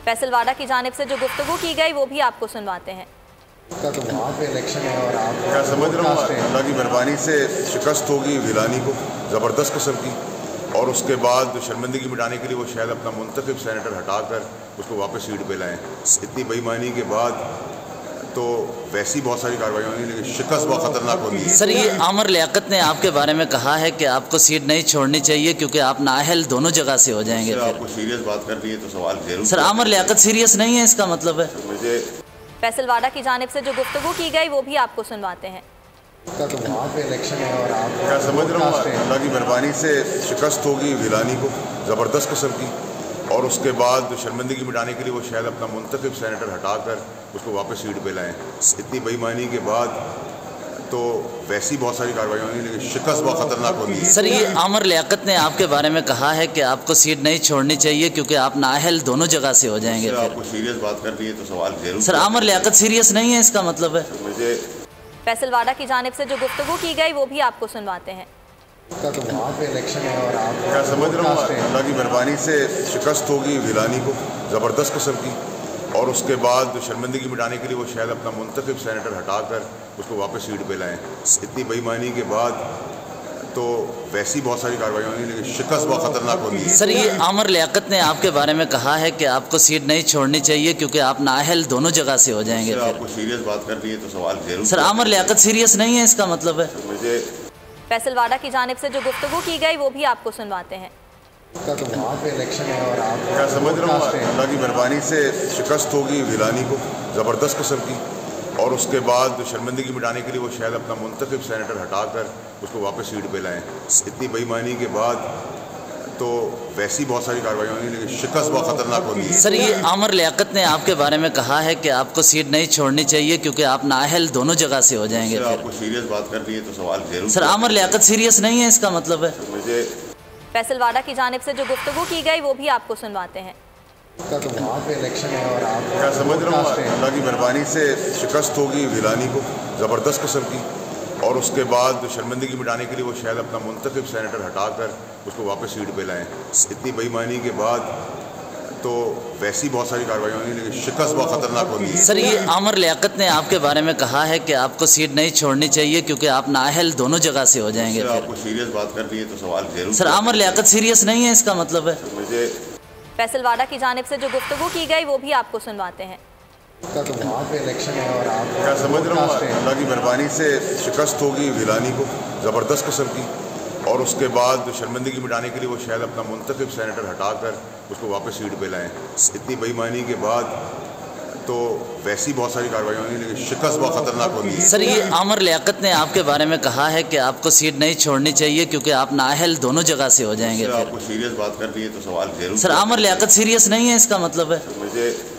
फैसल वाडा की जानिब से जो गुफ्तगू की गई वो भी आपको सुनवाते हैं। तो वहाँ पे इलेक्शन है और आप क्या समझ रहा हूँ अल्लाह की मेहरबानी से शिकस्त होगी गिलानी को ज़बरदस्त किस्म की, और उसके बाद शर्मिंदगी मिटाने के लिए वो शायद अपना मुंतखब सेनेटर हटाकर उसको वापस सीट पे लाएँ। इतनी बेईमानी के बाद तो वैसी बहुत सारी कार्रवाई होंगी, लेकिन शिकस्त बहुत खतरनाक होगी। सर, ये आमिर लियाकत ने आपके बारे में कहा है कि आपको सीट नहीं छोड़नी चाहिए क्योंकि आप नाअहल दोनों जगह से हो जाएंगे। आपको सीरियस बात करनी है तो सवाल जरूर। सर, आमिर लियाकत सीरियस नहीं है, इसका मतलब है मुझे फैसल वाडा की जानिब से जो गुफ्तगू की गई वो भी आपको सुनवाते हैं। तो वहाँ पे इलेक्शन है और आप क्या समझ रहा हूँ अल्लाह की मेहरबानी से शिकस्त होगी गिलानी को ज़बरदस्त किस्म की, और उसके बाद शर्मिंदगी मिटाने के लिए वो शायद अपना मुंतखब सेनेटर हटाकर उसको वापस सीट पे लाएँ। इतनी बेईमानी के बाद तो वैसी बहुत सारी कार्रवाई होंगी, लेकिन शिकस्त बहुत खतरनाक होगी। सर, ये आमिर लियाकत ने आपके बारे में कहा है कि आपको सीट नहीं छोड़नी चाहिए क्योंकि आप नाअहल दोनों जगह से हो जाएंगे। आपको सीरियस बात करनी है तो सवाल जरूर। सर, आमिर लियाकत सीरियस नहीं है, इसका मतलब है मुझे फैसल वाडा की जानिब से जो गुफ्तगू की गई वो भी आपको सुनवाते हैं। तो वहाँ पे इलेक्शन है और आप क्या समझ रहा हूँ अल्लाह की मेहरबानी से शिकस्त होगी गिलानी को ज़बरदस्त किस्म की, और उसके बाद शर्मिंदगी मिटाने के लिए वो शायद अपना मुंतखब सेनेटर हटाकर उसको वापस सीट पे लाएँ। इतनी बेईमानी के बाद तो वैसी बहुत सारी कार्रवाई होंगी, लेकिन शिकस्त बहुत खतरनाक होगी। सर, ये आमिर लियाकत ने आपके बारे में कहा है कि आपको सीट नहीं छोड़नी चाहिए क्योंकि आप नाअहल दोनों जगह से हो जाएंगे। आपको सीरियस बात करनी है तो सवाल जरूर। सर, आमिर लियाकत सीरियस नहीं है, इसका मतलब है मुझे फैसल वाडा की जानिब से जो गुफ्तगू की गई वो भी आपको सुनवाते हैं। तो वहाँ पे इलेक्शन है और आप क्या समझ रहा हूँ अल्लाह की मेहरबानी से शिकस्त होगी गिलानी को ज़बरदस्त किस्म की, और उसके बाद शर्मिंदगी मिटाने के लिए वो शायद अपना मुंतखब सेनेटर हटाकर उसको वापस सीट पे लाएँ। इतनी बेईमानी के बाद तो वैसी बहुत सारी कार्रवाई होंगी, लेकिन शिकस्त बहुत खतरनाक होगी। सर, ये आमिर लियाकत ने आपके बारे में कहा है कि आपको सीट नहीं छोड़नी चाहिए क्योंकि आप नाअहल दोनों जगह से हो जाएंगे। आपको सीरियस बात करनी है तो सवाल जरूर। सर, आमिर लियाकत सीरियस नहीं है, इसका मतलब है मुझे फैसल वाडा की जानिब से जो गुफ्तगू की गई वो भी आपको सुनवाते हैं। तो वहाँ पे इलेक्शन है और आप क्या समझ रहा हूँ अल्लाह की मेहरबानी से शिकस्त होगी गिलानी को ज़बरदस्त किस्म की, और उसके बाद शर्मिंदगी मिटाने के लिए वो शायद अपना मुंतखब सेनेटर हटाकर उसको वापस सीट पे लाएँ। इतनी बेईमानी के बाद तो वैसी बहुत सारी कार्रवाई होंगी, लेकिन शिकस्त बहुत खतरनाक होगी। सर, ये आमिर लियाकत ने आपके बारे में कहा है कि आपको सीट नहीं छोड़नी चाहिए क्योंकि आप नाअहल दोनों जगह से हो जाएंगे। आपको सीरियस बात करनी है तो सवाल जरूर। सर, आमिर लियाकत सीरियस नहीं है, इसका मतलब है मुझे फैसल वाडा की जानिब से जो गुफ्तगू की गई वो भी आपको सुनवाते हैं। तो वहाँ पे इलेक्शन है और आप क्या समझ रहा हूँ अल्लाह की मेहरबानी से शिकस्त होगी गिलानी को ज़बरदस्त किस्म की, और उसके बाद शर्मिंदगी मिटाने के लिए वो शायद अपना मुंतखब सेनेटर हटाकर उसको वापस सीट पे लाएँ। इतनी बेईमानी के बाद तो वैसी बहुत सारी कार्रवाई होंगी, लेकिन शिकस्त बहुत खतरनाक होगी। सर, ये आमिर लियाकत ने आपके बारे में कहा है कि आपको सीट नहीं छोड़नी चाहिए क्योंकि आप नाअहल दोनों जगह से हो जाएंगे। आपको सीरियस बात करनी है तो सवाल जरूर। सर, आमिर लियाकत सीरियस नहीं है, इसका मतलब है मुझे